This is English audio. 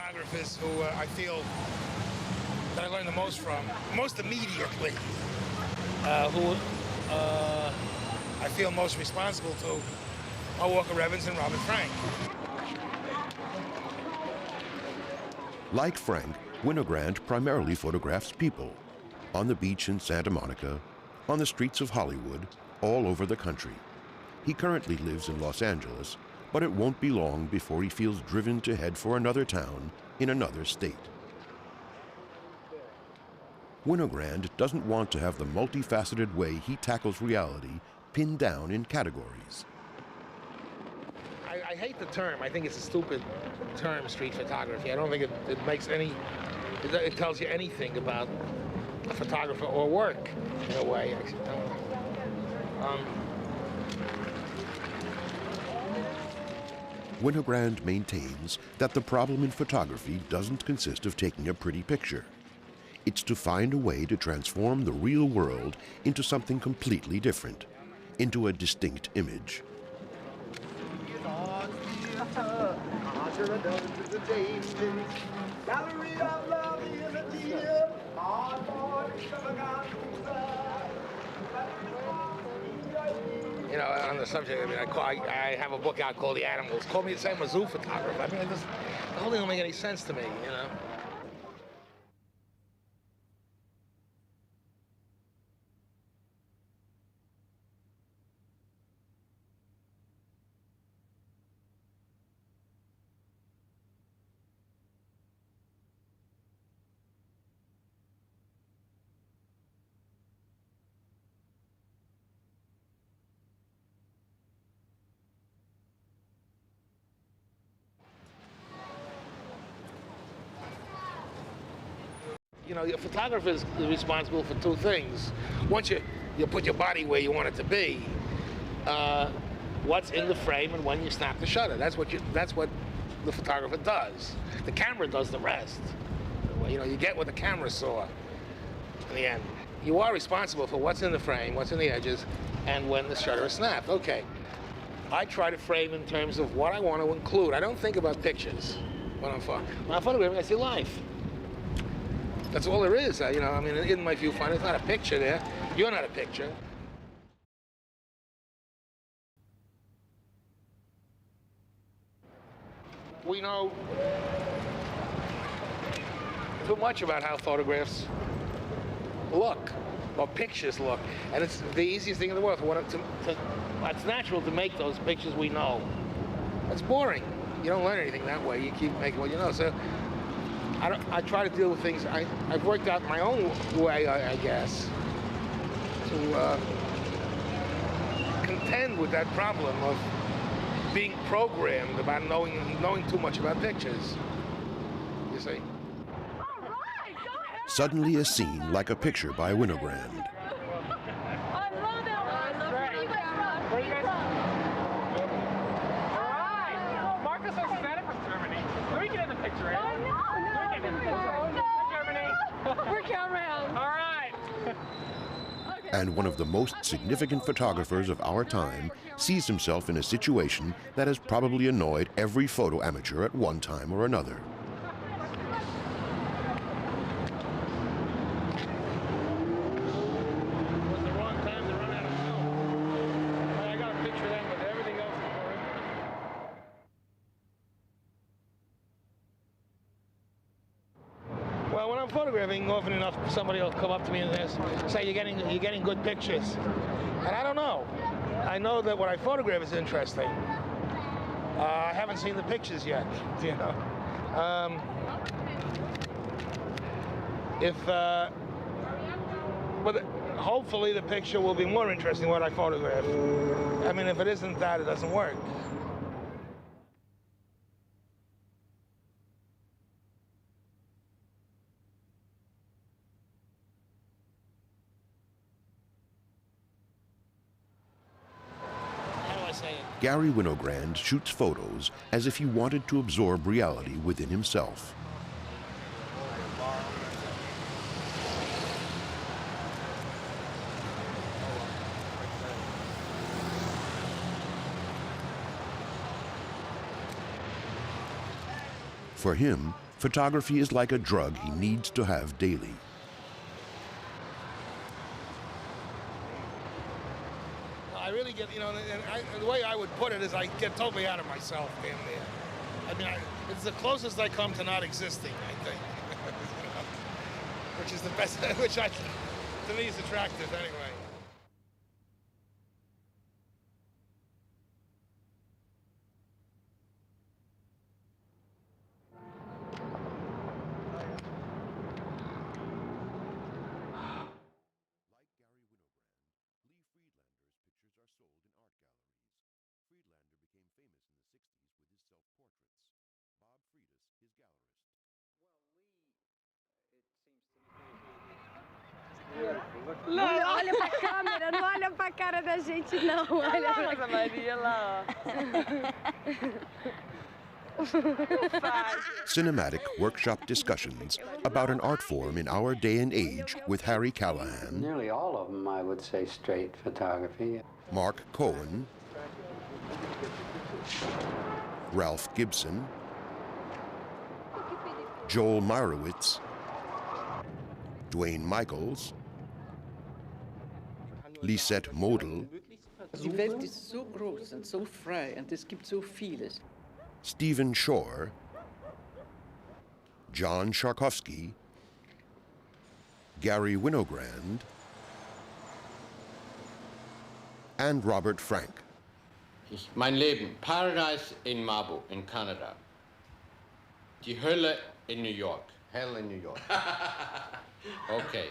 photographers who I feel that I learned the most from, most immediately, who I feel most responsible to, are Walker Evans and Robert Frank. Like Frank, Winogrand primarily photographs people, on the beach in Santa Monica, on the streets of Hollywood, all over the country. He currently lives in Los Angeles, but it won't be long before he feels driven to head for another town in another state. Winogrand doesn't want to have the multifaceted way he tackles reality pinned down in categories. I hate the term. I think it's a stupid term, street photography. I don't think it makes any, it tells you anything about a photographer or work, in a way. Winogrand maintains that the problem in photography doesn't consist of taking a pretty picture. It's to find a way to transform the real world into something completely different, into a distinct image. You know, on the subject, I mean, I have a book out called The Animals. Call me the same as zoo photographer. I mean, the whole thing don't make any sense to me, you know. You know, your photographer is responsible for two things. Once you put your body where you want it to be, what's in the frame and when you snap the shutter. That's what the photographer does. The camera does the rest. You know, you get what the camera saw in the end. You are responsible for what's in the frame, what's in the edges, and when the shutter is snapped. Okay, I try to frame in terms of what I want to include. I don't think about pictures when I'm photographing. I see life. That's all there is. You know, I mean, in my viewfinder, it's not a picture there. You're not a picture. We know too much about how photographs look, or pictures look, and it's the easiest thing in the world. It's natural to make those pictures we know. It's boring. You don't learn anything that way. You keep making what you know. So I try to deal with things. I've worked out my own way, I guess, to contend with that problem of being programmed about knowing too much about pictures. You see? All right, go ahead. Suddenly a scene like a picture by Winogrand. I love that one. Where are you guys from? Where are you guys from? All right. Marcus looks better from Germany. Let me get in the picture, eh? Oh, no. Germany. We're cameramen. All right. Okay. And one of the most significant photographers of our time sees himself in a situation that has probably annoyed every photo amateur at one time or another. It was the wrong time to run out of film. I got a picture then, but everything else is boring. Well, when I'm photographing, often enough somebody will come up to me and say, "You're getting good pictures," and I don't know. I know that what I photograph is interesting. I haven't seen the pictures yet, you know. But hopefully the picture will be more interesting than what I photograph. I mean, if it isn't that, it doesn't work. Garry Winogrand shoots photos as if he wanted to absorb reality within himself. For him, Photography is like a drug he needs to have daily. I really get, you know, and the way I would put it is I get totally out of myself in there. I mean, it's the closest I come to not existing, I think. Which is the best, which to me is attractive anyway. Não, olha pra câmera, não olha pra cara da gente, não. Olha pra Maria lá, Cinematic workshop discussions about an art form in our day and age with Harry Callahan, Nearly all of them, I would say, straight photography. Mark Cohen, Ralph Gibson, Joel Meyerowitz, Dwayne Michaels, Lisette Model, Die Welt ist so groß und so frei und es gibt so vieles. Stephen Shore, John Sharkovsky, Garry Winogrand, and Robert Frank. Mein Leben, Paradise in Malibu in Kanada. Die Hölle in New York. Hell in New York. Okay.